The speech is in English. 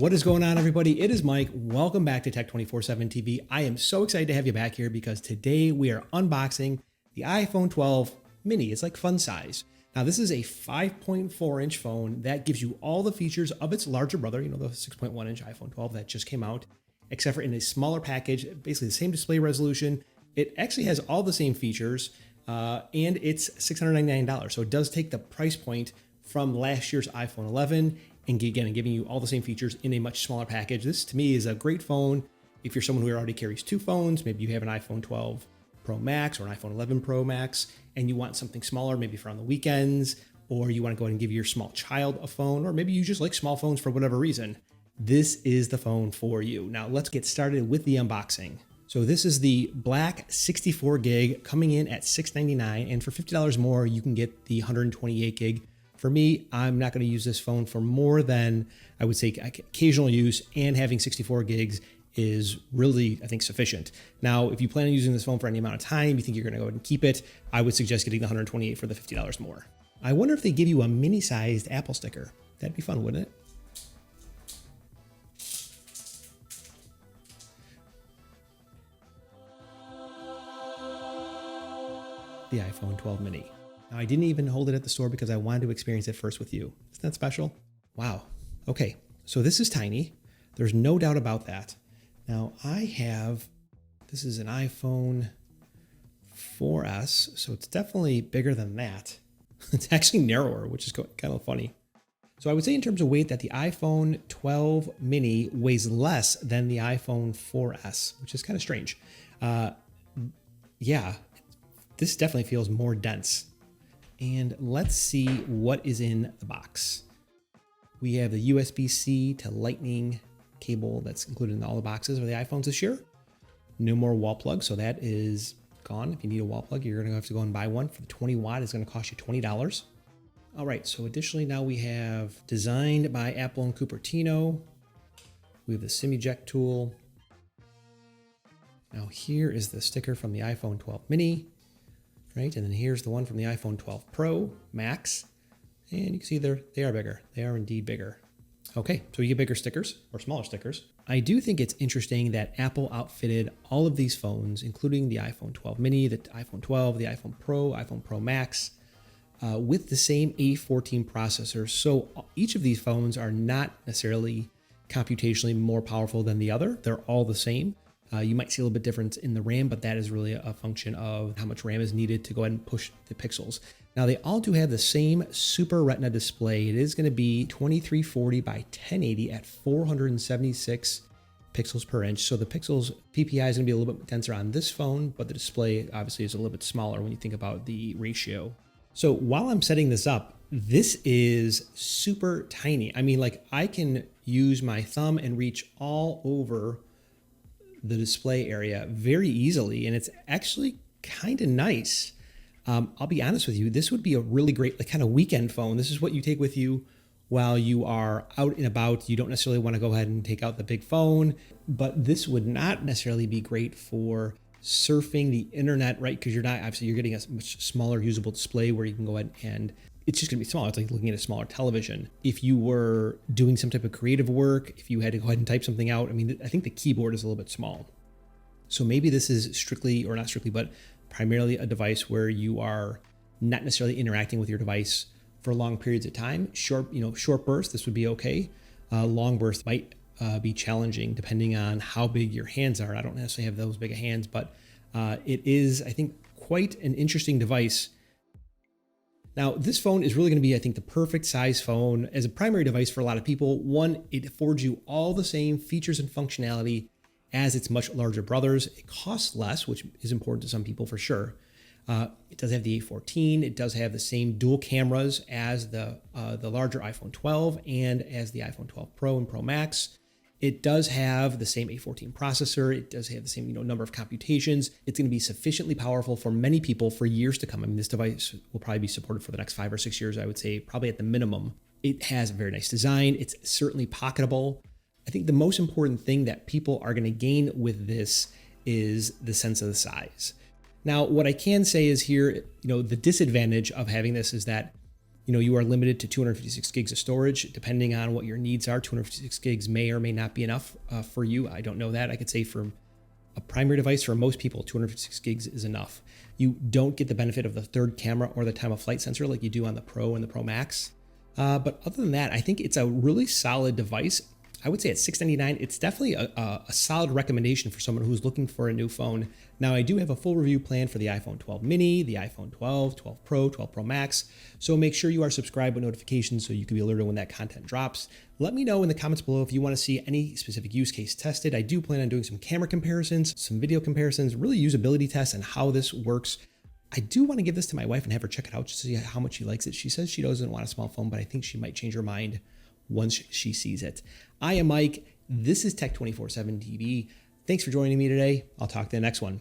What is going on, everybody? It is Mike. Welcome back to Tech 24/7 TV. I am so excited to have you back here because today we are unboxing the iPhone 12 mini. It's like fun size. Now, this is a 5.4-inch phone that gives you all the features of its larger brother, the 6.1-inch iPhone 12 that just came out, except for in a smaller package, basically the same display resolution. It actually has all the same features, and it's $699. So it does take the price point from last year's iPhone 11 and giving you all the same features in a much smaller package. This to me is a great phone if you're someone who already carries two phones. Maybe you have an iPhone 12 Pro Max or an iPhone 11 Pro Max and you want something smaller, maybe for on the weekends, or you want to go ahead and give your small child a phone, or maybe you just like small phones for whatever reason. This is the phone for you. Now let's get started with the unboxing. So this is the black 64 gig coming in at $699, and for $50 more, you can get the 128 gig. For me, I'm not going to use this phone for more than, I would say, occasional use, and having 64 gigs is really, I think, sufficient. Now, if you plan on using this phone for any amount of time, you think you're going to go ahead and keep it, I would suggest getting the 128 for the $50 more. I wonder if they give you a mini-sized Apple sticker. That'd be fun, wouldn't it? The iPhone 12 mini. Now, I didn't even hold it at the store because I wanted to experience it first with you. Isn't that special? Wow. Okay, so this is tiny. There's no doubt about that. Now, this is an iPhone 4S, so it's definitely bigger than that. It's actually narrower, which is kind of funny. So I would say in terms of weight that the iPhone 12 mini weighs less than the iPhone 4S, which is kind of strange. Yeah, this definitely feels more dense. And let's see what is in the box. We have the USB-C to Lightning cable that's included in all the boxes of the iPhones this year. No more wall plugs, so that is gone. If you need a wall plug, you're going to have to go and buy one. For the 20 watt, it's going to cost you $20. All right, so additionally now we have designed by Apple and Cupertino. We have the SIM eject tool. Now here is the sticker from the iPhone 12 mini. Right, and then here's the one from the iPhone 12 Pro Max, and you can see they are bigger. They are indeed bigger. Okay, so you get bigger stickers or smaller stickers. I do think it's interesting that Apple outfitted all of these phones, including the iPhone 12 mini, the iPhone 12, the iPhone Pro Max, with the same A14 processor. So each of these phones are not necessarily computationally more powerful than the other. They're all the same. You might see a little bit difference in the RAM, but that is really a function of how much RAM is needed to go ahead and push the pixels. Now, they all do have the same Super Retina display. It is going to be 2340 by 1080 at 476 pixels per inch. So the pixels PPI is going to be a little bit denser on this phone, but the display obviously is a little bit smaller when you think about the ratio. So while I'm setting this up, this is super tiny. I mean, like I can use my thumb and reach all over the display area very easily, and it's actually kind of nice. I'll be honest with you, this would be a really great kind of weekend phone. This is what you take with you while you are out and about. You don't necessarily want to go ahead and take out the big phone, but this would not necessarily be great for surfing the internet, right? Because you're getting a much smaller usable display where you can go ahead and it's just gonna be smaller. It's like looking at a smaller television. If you were doing some type of creative work, if you had to go ahead and type something out, I mean, I think the keyboard is a little bit small. So maybe this is strictly, or not strictly, but primarily a device where you are not necessarily interacting with your device for long periods of time. Short bursts, this would be okay. Long bursts might be challenging depending on how big your hands are. I don't necessarily have those big of hands, but it is, I think, quite an interesting device. Now, this phone is really going to be, I think, the perfect size phone as a primary device for a lot of people. One, it affords you all the same features and functionality as its much larger brothers. It costs less, which is important to some people for sure. It does have the A14. It does have the same dual cameras as the larger iPhone 12 and as the iPhone 12 Pro and Pro Max. It does have the same A14 processor. It does have the same number of computations. It's going to be sufficiently powerful for many people for years to come. I mean, this device will probably be supported for the next 5 or 6 years, I would say, probably at the minimum. It has a very nice design. It's certainly pocketable. I think the most important thing that people are going to gain with this is the sense of the size. Now, what I can say is here, the disadvantage of having this is that You are limited to 256 gigs of storage. Depending on what your needs are, 256 gigs may or may not be enough for you. I don't know that. I could say for a primary device, for most people, 256 gigs is enough. You don't get the benefit of the third camera or the time of flight sensor like you do on the Pro and the Pro Max. But other than that, I think it's a really solid device. I would say at $699, it's definitely a solid recommendation for someone who's looking for a new phone. Now, I do have a full review plan for the iPhone 12 mini, the iPhone 12, 12 Pro, 12 Pro Max. So make sure you are subscribed with notifications so you can be alerted when that content drops. Let me know in the comments below if you want to see any specific use case tested. I do plan on doing some camera comparisons, some video comparisons, really usability tests and how this works. I do want to give this to my wife and have her check it out just to see how much she likes it. She says she doesn't want a small phone, but I think she might change her mind once she sees it. I am Mike. This is Tech 24/7 TV. Thanks for joining me today. I'll talk to you in the next one.